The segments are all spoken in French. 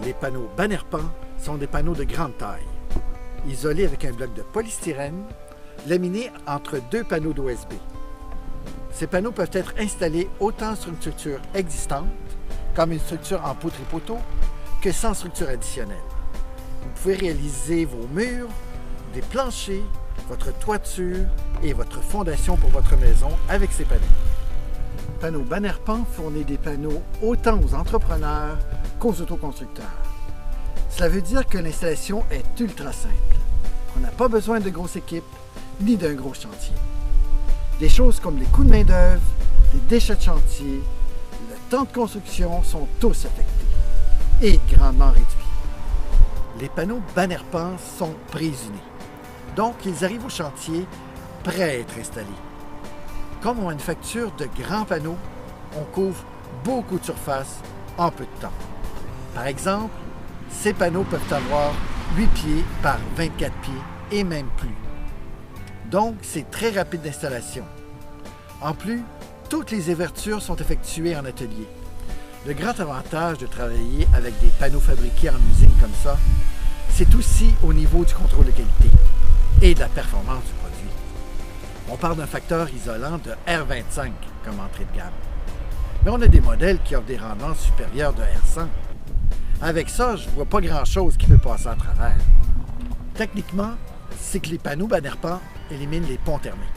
Les panneaux Bannerpan sont des panneaux de grande taille, isolés avec un bloc de polystyrène, laminés entre deux panneaux d'OSB. Ces panneaux peuvent être installés autant sur une structure existante, comme une structure en poutre et poteaux, que sans structure additionnelle. Vous pouvez réaliser vos murs, des planchers, votre toiture et votre fondation pour votre maison avec ces panneaux. Panneaux Bannerpan fournit des panneaux autant aux entrepreneurs qu'aux autoconstructeurs. Cela veut dire que l'installation est ultra simple. On n'a pas besoin de grosse équipe ni d'un gros chantier. Des choses comme les coûts de main-d'œuvre, les déchets de chantier, le temps de construction sont tous affectés et grandement réduits. Les panneaux Bannerpan sont préunis, donc ils arrivent au chantier prêts à être installés. Comme on manufacture de grands panneaux, on couvre beaucoup de surface en peu de temps. Par exemple, ces panneaux peuvent avoir 8 pieds par 24 pieds et même plus. Donc, c'est très rapide d'installation. En plus, toutes les ouvertures sont effectuées en atelier. Le grand avantage de travailler avec des panneaux fabriqués en usine comme ça, c'est aussi au niveau du contrôle de qualité et de la performance du produit. On parle d'un facteur isolant de R25 comme entrée de gamme. Mais on a des modèles qui offrent des rendements supérieurs de R100. Avec ça, je ne vois pas grand-chose qui peut passer à travers. Techniquement, c'est que les panneaux Bannerpan éliminent les ponts thermiques.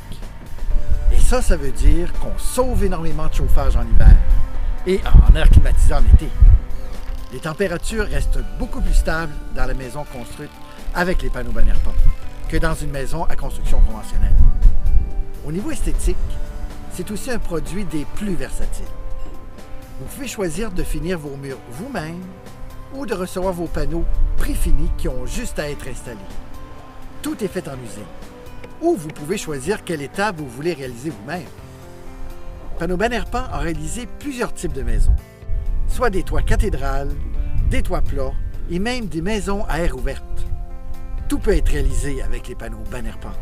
Et ça veut dire qu'on sauve énormément de chauffage en hiver et en air climatisé en été. Les températures restent beaucoup plus stables dans la maison construite avec les panneaux Bannerpan que dans une maison à construction conventionnelle. Au niveau esthétique, c'est aussi un produit des plus versatiles. Vous pouvez choisir de finir vos murs vous-même ou de recevoir vos panneaux préfinis qui ont juste à être installés. Tout est fait en usine. Ou vous pouvez choisir quelle étape vous voulez réaliser vous-même. Panneaux Bannerpan a réalisé plusieurs types de maisons, soit des toits cathédrales, des toits plats et même des maisons à air ouverte. Tout peut être réalisé avec les panneaux Bannerpan.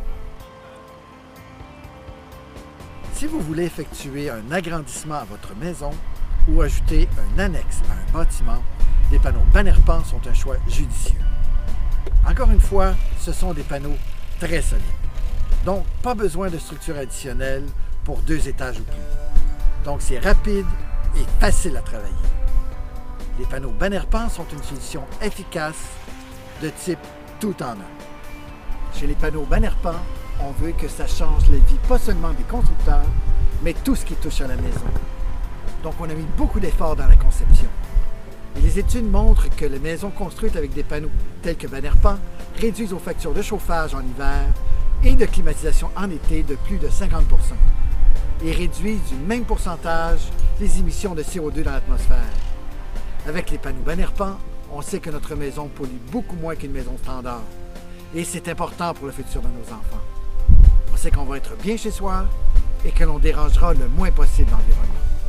Si vous voulez effectuer un agrandissement à votre maison ou ajouter un annexe à un bâtiment, les panneaux Bannerpan sont un choix judicieux. Encore une fois, ce sont des panneaux très solides. Donc, pas besoin de structure additionnelle pour 2 étages ou plus. Donc, c'est rapide et facile à travailler. Les panneaux Bannerpan sont une solution efficace de type tout en un. Chez les panneaux Bannerpan, on veut que ça change la vie pas seulement des constructeurs, mais tout ce qui touche à la maison. Donc, on a mis beaucoup d'efforts dans la conception. Et les études montrent que les maisons construites avec des panneaux tels que Bannerpan réduisent aux factures de chauffage en hiver et de climatisation en été de plus de 50% et réduisent du même pourcentage les émissions de CO2 dans l'atmosphère. Avec les panneaux Bannerpan, on sait que notre maison pollue beaucoup moins qu'une maison standard et c'est important pour le futur de nos enfants. On sait qu'on va être bien chez soi et que l'on dérangera le moins possible l'environnement.